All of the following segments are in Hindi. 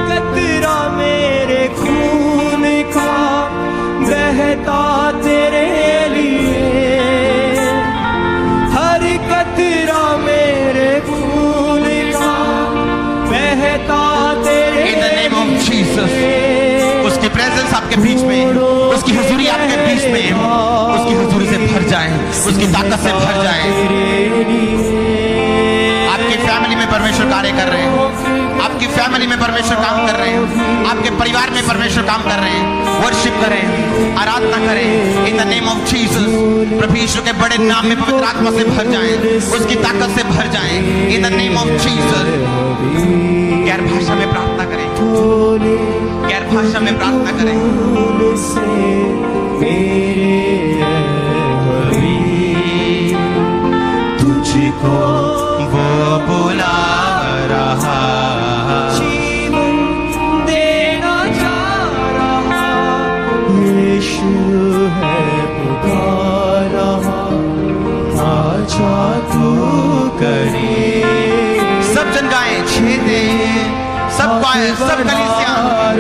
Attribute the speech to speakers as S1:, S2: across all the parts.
S1: कतरा मेरे खून का बहता तेरे लिए, हर कतरा मेरे खून का बहता तेरे लिए।
S2: In the name of Jesus, उसकी प्रेजेंस आपके बीच में, उसकी हुजूरी आपके बीच में, उसकी हुजूरी से भर जाए, उसकी ताकत से भर जाए। आपकी फैमिली में परमेश्वर कार्य कर रहे हैं, आपकी फैमिली में परमेश्वर काम कर रहे हैं, आपके परिवार में परमेश्वर काम कर रहे हैं। वर्शिप करें, आराधना करें in the name of Jesus. प्रभु यीशु के बड़े नाम में पवित्र आत्मा से भर जाएं, उसकी ताकत से भर जाएं इन द नेम ऑफ जीसस। गैर भाषा में प्रार्थना करें, गैर भाषा में प्रार्थना करें।
S1: तुझको
S2: वो बुला रहा,
S1: जीवन देना चाह रहा, यीशु है पुकार रहा, आजा तू करे।
S2: सब जन गाएं, छेदे सब गाएं, सब कलीसिया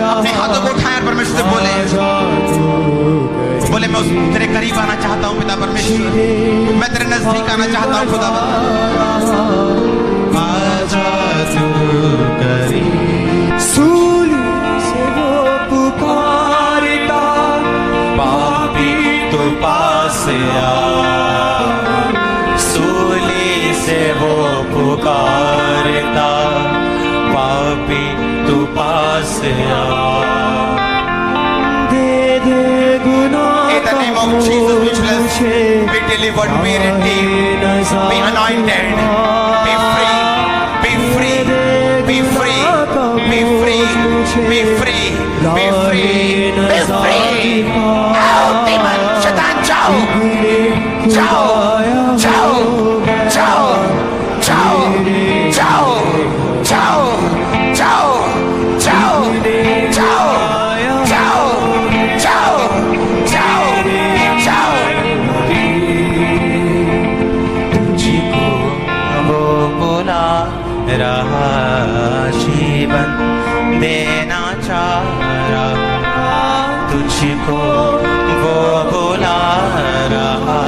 S2: अपने हाथों को उठाएं और परमेश्वर से बोले, बोले मैं तेरे करीब आना चाहता हूँ पिता परमेश्वर, मैं तेरे नजदीक आना चाहता हूँ खुदा।
S1: आजा तू करे। सूली से वो पुकारता, पापी तो पास आ। सूली से वो पुकारता, पापी तो पास आ। दे दे गुनाह
S2: In the name of Jesus, we bless, be delivered, be redeemed, be anointed, be free, be free, be free, be free, be free, be free, be free. Out, demon, शैतान जाओ, जाओ, जाओ, जाओ, जाओ, जाओ, जाओ, जाओ, जाओ, जाओ, जाओ, जाओ, जाओ, जाओ। तुझको वो बुला रहा, जीवन देना चाह रहा, तुझको वो बुला रहा,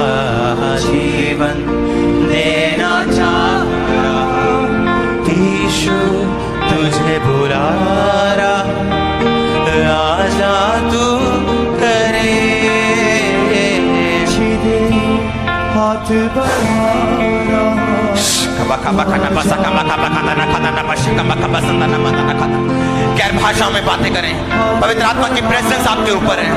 S2: जीवन देना चाह रहा। यीशु तुझे बुला रहा, आजा तू करे। सीधे हाथ बढ़ा रहा, गैर भाषाओं में बातें करें, पवित्र आत्मा की प्रेजेंस आपके ऊपर है।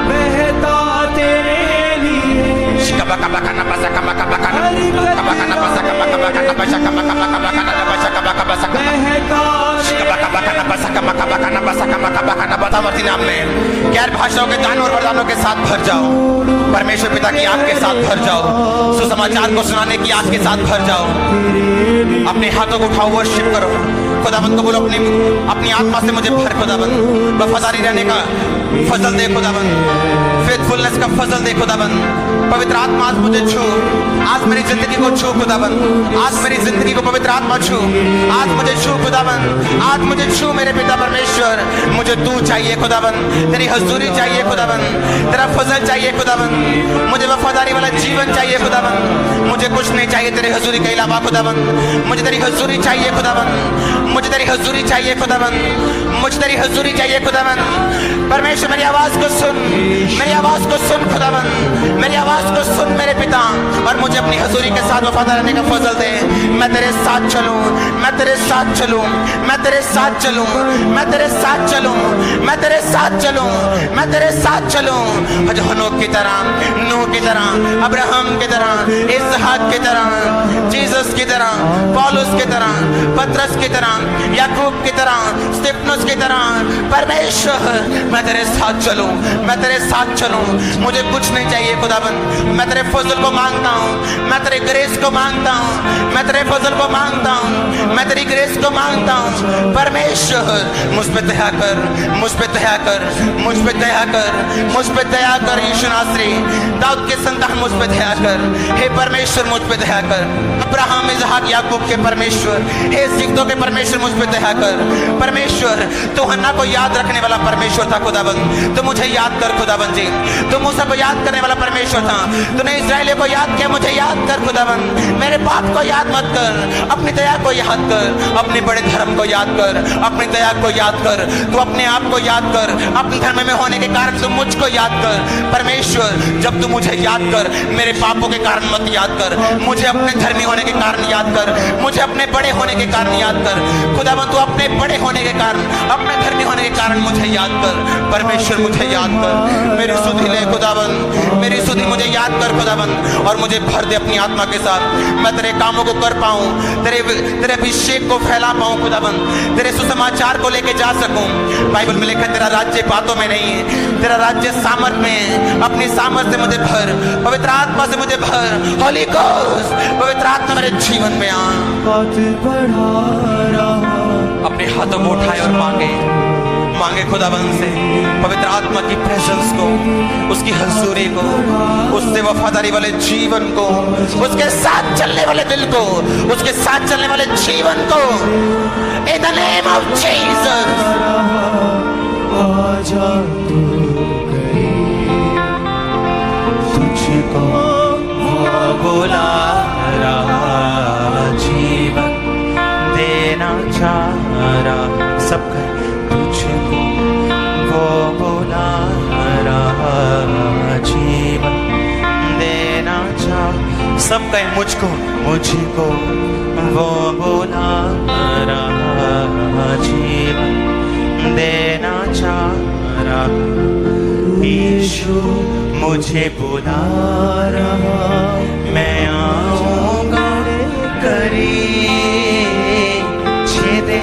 S1: बहता तेरे लिए,
S2: नाम में गैर भाषाओं के दानों और वरदानों के साथ भर जाओ। परमेश्वर पिता की आग के साथ भर जाओ, सुसमाचार को सुनाने की आग के साथ भर जाओ। अपने हाथों को उठाओ, वर्शिप करो खुदाबंद को, बोलो अपनी आत्मा से मुझे भर खुदाबंद, वफादारी रहने का फजल दे खुदाबंद, फेथफुलनेस का फजल दे खुदाबंद। पवित्र आत्मा आज मुझे छू, आज मेरी जिंदगी को छू खुदाबंद, आज मेरी जिंदगी को पवित्र आत्मा छू, आज मुझे छू खुदाबंद, आज मुझे छू मेरे पिता परमेश्वर। मुझे तू चाहिए खुदाबंद, तेरी हजूरी चाहिए खुदाबंद, तेरा फजल चाहिए खुदाबंद, मुझे वफादारी वाला जीवन चाहिए खुदाबंद। मुझे कुछ नहीं चाहिए तेरे हजूरी के अलावा खुदाबंद, मुझे तेरी हजूरी चाहिए खुदाबंद, मुझे तेरी हजूरी चाहिए खुदाबंद, मुझे तेरी हजूरी चाहिए खुदाबंद। परमेश्वर मेरी आवाज को सुन, मेरी आवाज को सुन खुदाबंद, मेरी आवाज को सुन मेरे पिता, और मुझे अपनी हजूरी के साथ वफादार रहने का फजल दे। मैं तेरे साथ चलूं, मैं तेरे साथ चलूं, मैं तेरे साथ चलूं, मैं तेरे साथ चलूं, मैं तेरे साथ चलूं, मैं तेरे साथ चलूं। हनोक की तरह, नूह की तरह, अब्राहम की तरह, इसहाक की तरह, जीसस की तरह, पौलुस की तरह, पतरस की तरह, याकूब की तरह, स्तिफनुस की तरह। परमेश्वर मैं तेरे साथ चलूं, मैं तेरे साथ चलूं। मुझे कुछ नहीं चाहिए खुदाबंद, मैं तेरे फजल को मांगता हूँ, मैं तेरे ग्रेस को मांगता हूँ, मैं तेरे फजल को मांगता हूँ, मैं तेरी ग्रेस को मांगता हूँ। परमेश्वर मुझ पे दया कर, मुझ पे दया कर, मुझ पे दया कर, मुझ पे दया कर। यीशु नासरी, दाऊद के संतान मुझ पे दया कर। हे परमेश्वर मुझ पे दया कर। अब्राहम, इसहाक, याकूब के परमेश्वर, हे सिद्धों के परमेश्वर मुझ पे दया कर। परमेश्वर तू हन्ना को याद रखने वाला परमेश्वर था खुदाबंद, तो मुझे याद कर खुदाबंद जी। तू मूसा को याद करने वाला परमेश्वर था, तूने इस्राएलियों को याद किया, मुझे याद कर खुदाबंद। मेरे पाप को याद मत कर, अपनी दया को याद कर, अपने बड़े धर्म को याद कर, अपनी दया को याद कर। तू अपने आप को याद कर, अपने धर्म में होने के कारण तू मुझको याद कर। परमेश्वर जब तू मुझे याद कर, मेरे पापों के कारण मत याद कर, मुझे अपने धर्मी होने के कारण याद कर, मुझे अपने बड़े होने के कारण याद कर खुदाबंद। तू अपने बड़े होने के कारण, अपने धर्मी होने के कारण मुझे याद कर। परमेश्वर मुझे याद कर, मेरी सुधि ले खुदाबंद, मेरी सुधि मुझे याद कर खुदाबंद, और मुझे भर दे अपनी आत्मा के साथ। मैं तेरे कामों को कर पाऊं, तेरे अभिषेक को फैला पाऊं खुदाबंद, तेरे सुसमाचार को लेके जा सकूं। बाइबल में लिखा है तेरा राज्य बातों में नहीं है, तेरा राज्य सामर्थ में है। अपनी सामर्थ से मुझे भर, पवित्र आत्मा से मुझे भर। होली गोस्ट, पवित्र आत्मा मेरे जीवन में आ।
S1: हाथ बढ़ा रहा,
S2: अपने हाथों को उठाए और मांगे, मांगे खुदाबंद से पवित्र आत्मा की प्रेजेंस को, उसकी हजूरी को, उससे वफादारी वाले जीवन को, उसके साथ चलने वाले दिल को, उसके साथ चलने वाले जीवन को। इन द नेम ऑफ जीसस
S1: आजा तू करीब, तुझको वो बुला रहा, जीवन देना चाह रहा। सब कहें तुझको वो बुला रहा, जीवन देना चाह। सब कहें मुझको, मुझको वो बुला रहा, जीवन देना चाह रहा। यीशु मुझे बुला रहा, मैं आऊंगा करीब, छेदे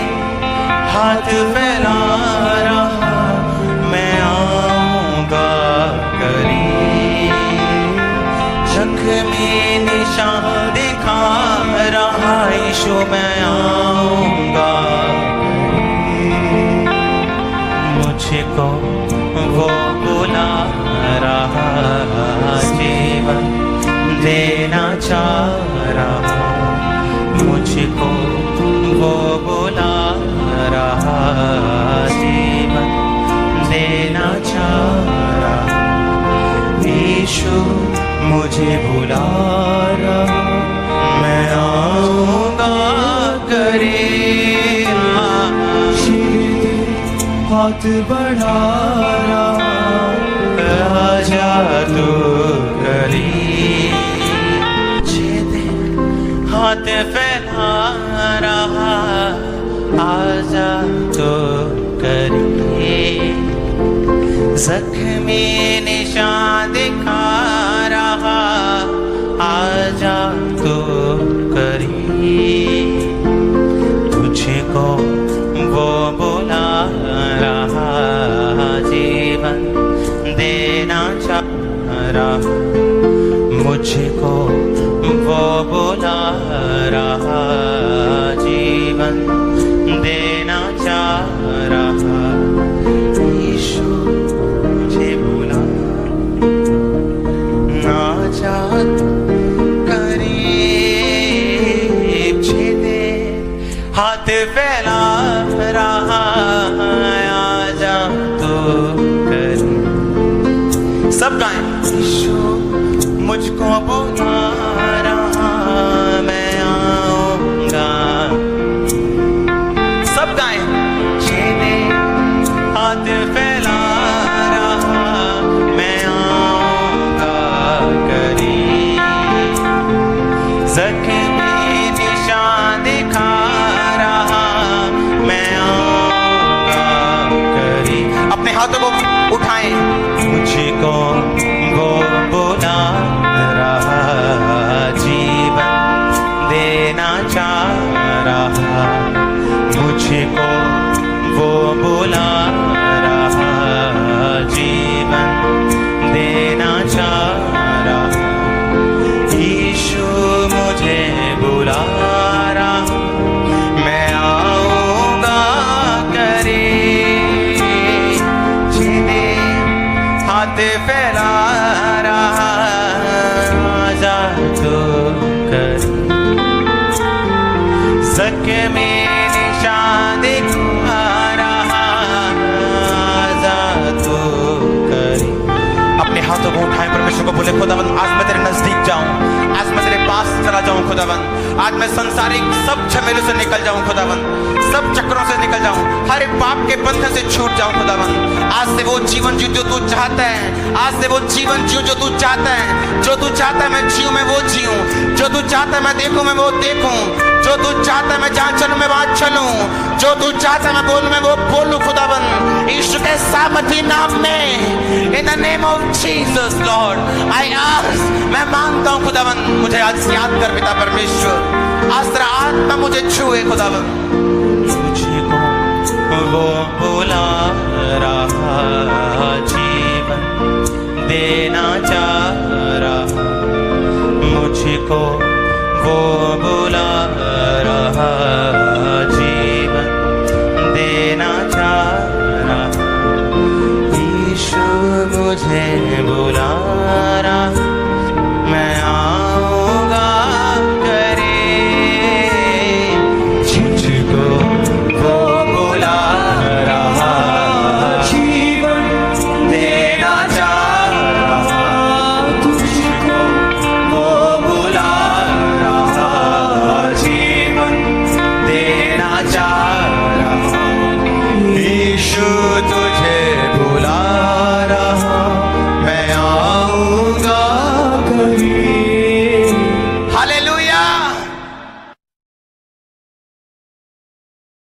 S1: हाथ फैला रहा, मैं आऊंगा करीब, जख्मी निशान दिखा रहा। यीशु मैं आऊंगा, मुझको वो बुला रहा, जीवन देना चाह रहा। मुझको वो बुला रहा, जीवन देना चाह रहा। यीशु मुझे बुला रहा, मैं आऊंगा करीब, हाथ बढ़ा रहा, आजा तू करीब, हाथ फैला रहा, आजा तो करीब, जख्मी निशान दिखा रहा, आजा तो करीब, तुझको वो बुला रहा, जीवन देना चाह रहा। मुझको वो बुला रहा, जीवन देना चाह रहा। यीशु मुझे बुला ना चाह करीब, छेदे हाथ फैला रहा, आजा तो करीब। सब गाएं, यीशु मुझको बुला रहा, में निशान दिखा रहा, आजा तू करीब।
S2: अपने हाथों को उठाएं, परमेश्वर को बोले खुदावन आज मैं तेरे नजदीक जाऊं, आज मैं तेरे पास चला जाऊं खुदावन, आज मैं संसारिक सब झमेलों से निकल जाऊं खुदावन, सब चक्रों से निकल जाऊं, हर एक पाप के बंधन से छूट जाऊं खुदावन। आज से वो जीवन जीऊं जो तू चाहता है, आज से वो जीवन जीऊं जो तू चाहता है, जो तू चाहता है मैं जीऊं मैं वो जीऊं, जो तू चाहता है मैं देखूं मैं वो देखूं, जो तू चाहता है मैं जहां चलूं मैं वहां चलूं, जो तू चाहता है मैं बोलूं मैं वो बोलूं खुदावन, यीशु के सामर्थी नाम में। इन the name of Jesus Lord I ask, मैं मांगता हूं खुदावन मुझे आज याद कर पिता परमेश्वर, आज तेरा आत्मा मुझे छुए खुदावन।
S1: मुझको वो बुला रहा, जीवन देना चाह रहा, मुझको वो बुला रहा, जीवन देना चाह रहा, यीशु मुझे